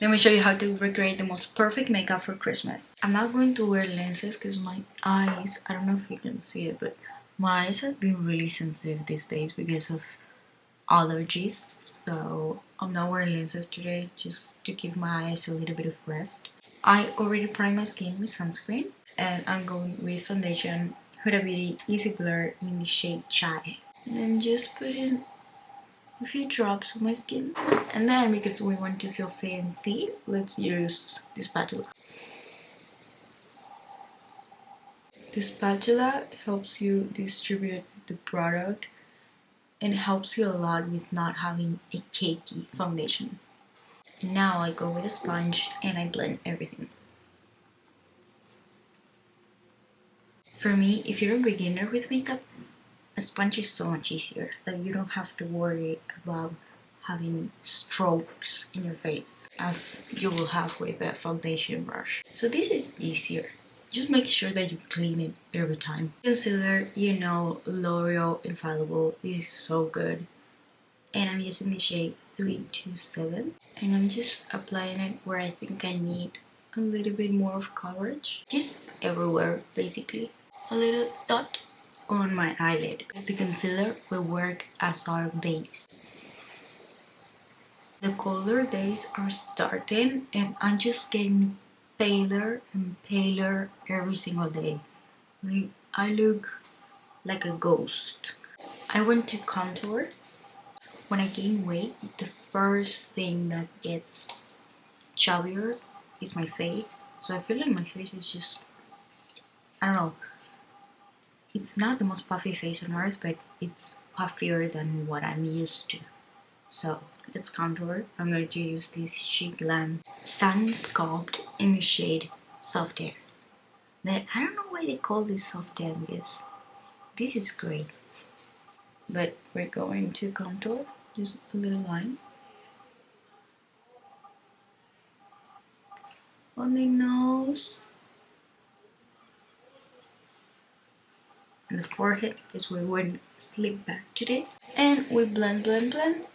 Let me show you how to recreate the most perfect makeup for Christmas. I'm not going to wear lenses because my eyes, I don't know if you can see it, but my eyes have been really sensitive these days because of allergies. So I'm not wearing lenses today just to give my eyes a little bit of rest. I already primed my skin with sunscreen and I'm going with foundation Huda Beauty Easy Blur in the shade Chai. And I'm just putting a few drops on my skin. And then because we want to feel fancy, let's use the spatula. The spatula helps you distribute the product and helps you a lot with not having a cakey foundation. Now I go with a sponge and I blend everything. For me, if you're a beginner with makeup, a sponge is so much easier. Like you don't have to worry about having strokes in your face as you will have with a foundation brush. So this is easier. Just make sure that you clean it every time. Concealer, you know, L'Oreal Infallible is so good. And I'm using the shade 327. And I'm just applying it where I think I need a little bit more of coverage. Just everywhere, basically. A little dot on my eyelid. The concealer will work as our base. The colder days are starting and I'm just getting paler and paler every single day. Like, I look like a ghost. I want to contour. When I gain weight, the first thing that gets chubbier is my face. So I feel like my face is just, I don't know, it's not the most puffy face on earth, but it's puffier than what I'm used to. So let's contour. I'm going to use this She Glam Sun Sculpt in the shade Soft Tan. I don't know why they call this Soft Tan because this is great. But we're going to contour, just a little line. On the nose. And the forehead because we went slick back today. And we blend, blend, blend.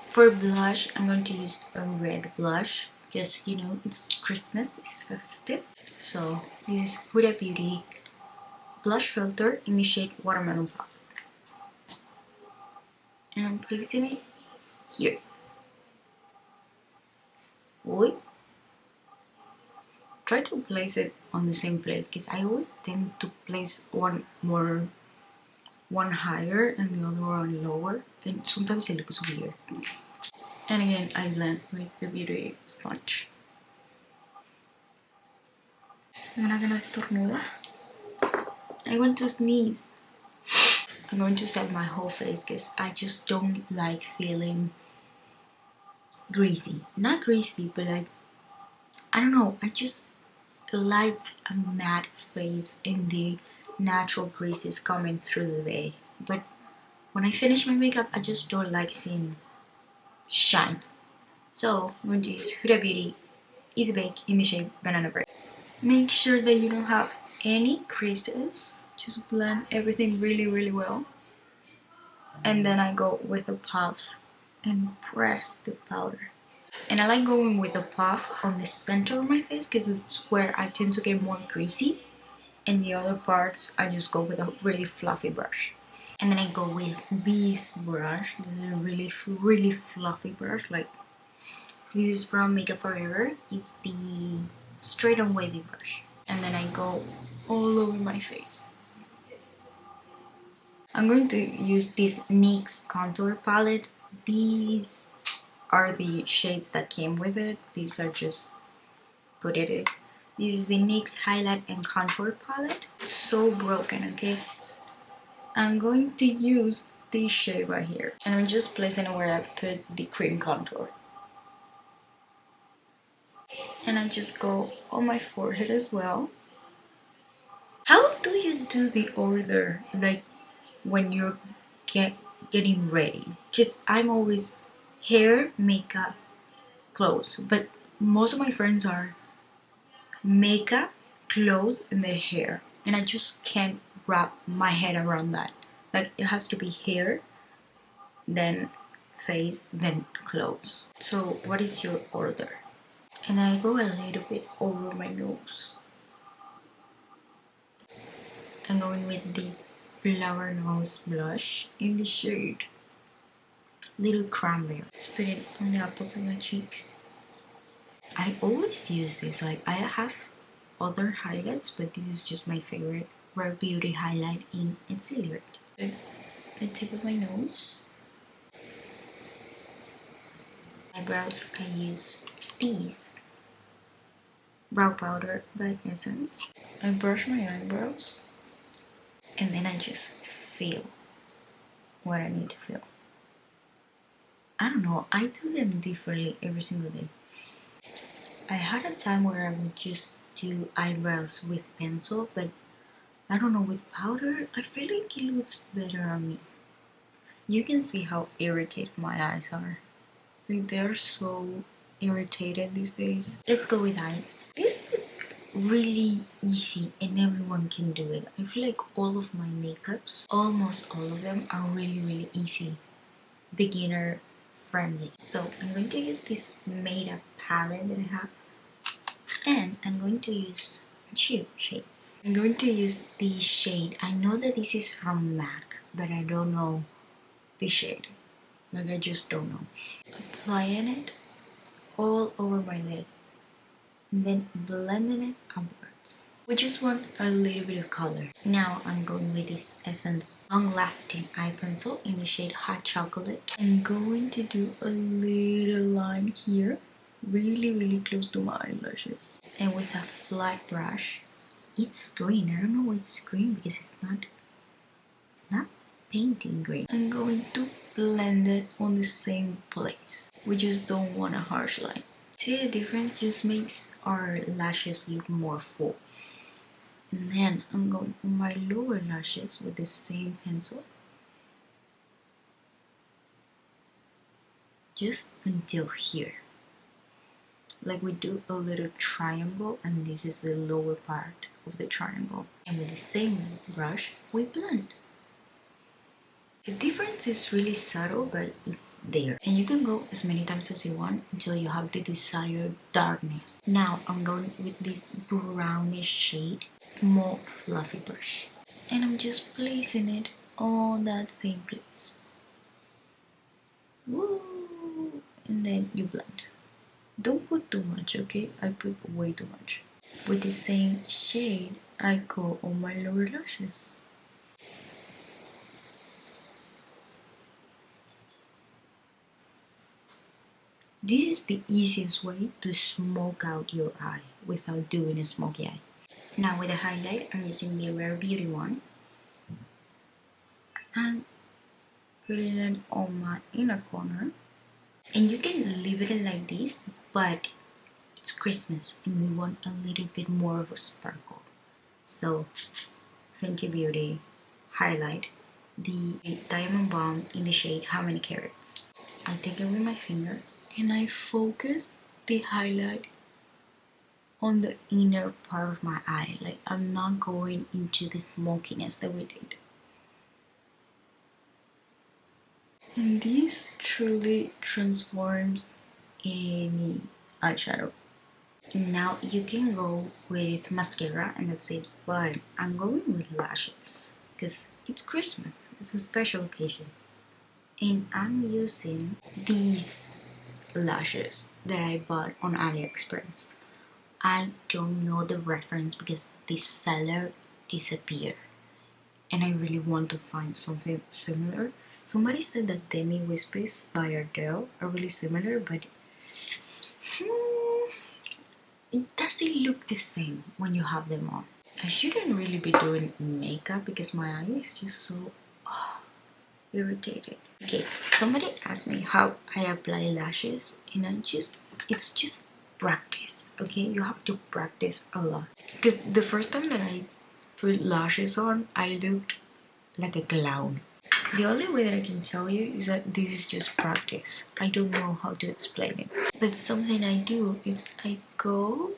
For blush, I'm going to use a red blush because you know it's Christmas, it's festive. So this is Huda Beauty blush filter in the shade Watermelon Pop. And I'm placing it here. Wait. Try to place it on the same place because I always tend to place one higher and the other one lower, and sometimes it looks weird. And again, I blend with the beauty sponge. Una gana estornuda. I want to sneeze. I'm going to set my whole face because I just don't like feeling greasy. Not greasy, but like, I don't know, I just like a matte face and the natural greases coming through the day. But when I finish my makeup, I just don't like seeing shine. So I'm going to use Huda Beauty Easy Bake in the shade Banana Bread. Make sure that you don't have any creases. Just blend everything really, really well. And then I go with a puff and press the powder. And I like going with a puff on the center of my face because it's where I tend to get more greasy. And the other parts, I just go with a really fluffy brush. And then I go with this brush. This is a really, really fluffy brush. Like, this is from Makeup Forever. It's the straight on wavy brush. And then I go all over my face. I'm going to use this NYX contour palette. These are the shades that came with it. These are just put it. This is the NYX highlight and contour palette. It's so broken, okay? I'm going to use this shade right here. And I'm just placing it where I put the cream contour. And I just go on my forehead as well. How do you do the order, like when you're getting ready? Because I'm always hair, makeup, clothes. But most of my friends are makeup, clothes, and their hair. And I just can't wrap my head around that. Like, it has to be hair, then face then close. So what is your order? And I go a little bit over my nose. I'm going with this Flower Nose blush in the shade Little Cranberry. Let's put it on the apples of my cheeks. I always use this, like I have other highlights, but this is just my favorite Rare Beauty highlight in Concealing. The tip of my nose. Eyebrows, I use these brow powder by Essence. I brush my eyebrows and then I just feel what I need to feel. I don't know, I do them differently every single day. I had a time where I would just do eyebrows with pencil, but I don't know, with powder, I feel like it looks better on me. You can see how irritated my eyes are. Like they're so irritated these days. Let's go with eyes. This is really easy and everyone can do it. I feel like all of my makeups, almost all of them, are really easy. Beginner friendly. So I'm going to use this made up palette that I have. And I'm going to use two shades. I'm going to use this shade. I know that this is from MAC, but I don't know the shade. Like I just don't know. Applying it all over my lid. And then blending it upwards. We just want a little bit of color. Now I'm going with this Essence Long Lasting Eye Pencil in the shade Hot Chocolate. I'm going to do a little line here. Really close to my eyelashes. And with a flat brush, it's green. I don't know why it's green because it's not painting green. I'm going to blend it on the same place. We just don't want a harsh line. See, the difference just makes our lashes look more full. And then I'm going on my lower lashes with the same pencil. Just until here. Like we do a little triangle, and this is the lower part of the triangle. And with the same brush, we blend. The difference is really subtle, but it's there. And you can go as many times as you want until you have the desired darkness. Now I'm going with this brownish shade, small fluffy brush. And I'm just placing it on that same place. Woo! And then you blend. Don't put too much, okay? I put way too much. With the same shade, I go on my lower lashes. This is the easiest way to smoke out your eye without doing a smoky eye. Now with the highlight, I'm using the Rare Beauty one. And putting it on my inner corner. And you can leave it like this, but it's Christmas and we want a little bit more of a sparkle. So, Fenty Beauty highlight, the Diamond Bomb in the shade How Many Carats. I take it with my finger and I focus the highlight on the inner part of my eye. Like I'm not going into the smokiness that we did. And this truly transforms any eyeshadow. Now you can go with mascara and that's it, but I'm going with lashes because it's Christmas, it's a special occasion. And I'm using these lashes that I bought on AliExpress. I don't know the reference because the seller disappeared and I really want to find something similar. Somebody said that Demi Wispies by Ardell are really similar, but it doesn't look the same when you have them on. I shouldn't really be doing makeup because my eye is just so irritated. Okay, somebody asked me how I apply lashes and it's just practice, okay? You have to practice a lot. Because the first time that I put lashes on, I looked like a clown. The only way that I can tell you is that this is just practice. I don't know how to explain it. But something I do is I go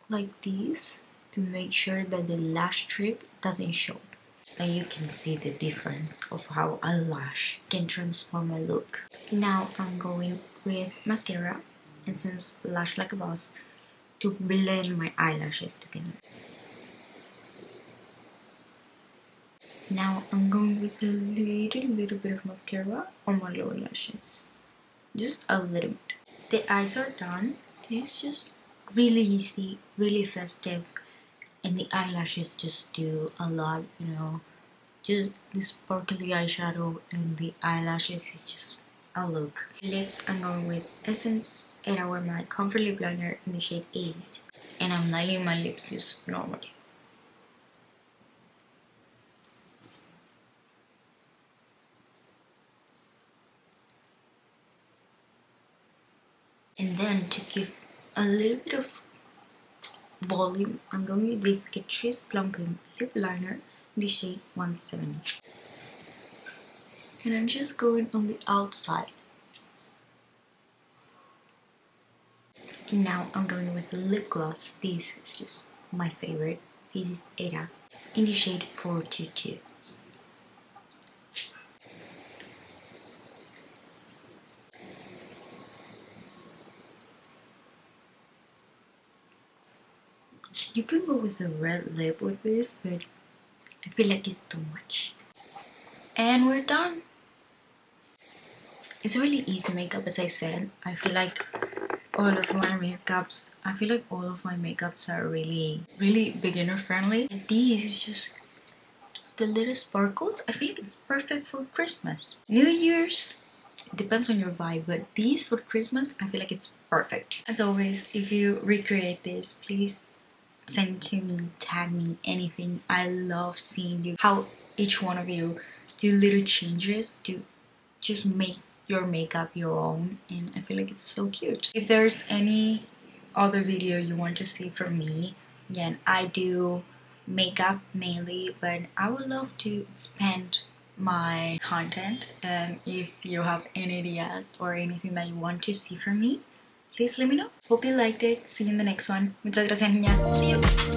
like this to make sure that the lash strip doesn't show. and you can see the difference of how a lash can transform a look. Now I'm going with mascara and since Lash Like a Boss to blend my eyelashes together. Now I'm going with a little bit of mascara on my lower lashes. Just a little bit. The eyes are done. This is just really easy, really festive, and the eyelashes just do a lot, you know. Just the sparkly eyeshadow and the eyelashes is just a look. Lips, I'm going with Essence Era my Comfort Lip Liner in the shade 8. And I'm lining my lips just normally. And then to give a little bit of volume, I'm going with this Skechers Plumping Lip Liner in the shade 170. And I'm just going on the outside. And now I'm going with the lip gloss. This is just my favorite. This is Era in the shade 422. You can go with a red lip with this, but I feel like it's too much. And we're done. It's really easy makeup, as I said. I feel like all of my makeups are really beginner friendly. And these is just the little sparkles. I feel like it's perfect for Christmas. New Year's, it depends on your vibe, but these for Christmas, I feel like it's perfect. As always, if you recreate this, please send to me, tag me, anything. I love seeing how each one of you do little changes to just make your makeup your own, and I feel like it's so cute. If there's any other video you want to see from me, again, I do makeup mainly, but I would love to expand my content, and if you have any ideas or anything that you want to see from me, please let me know. Hope you liked it. See you in the next one. Muchas gracias, niña. See you.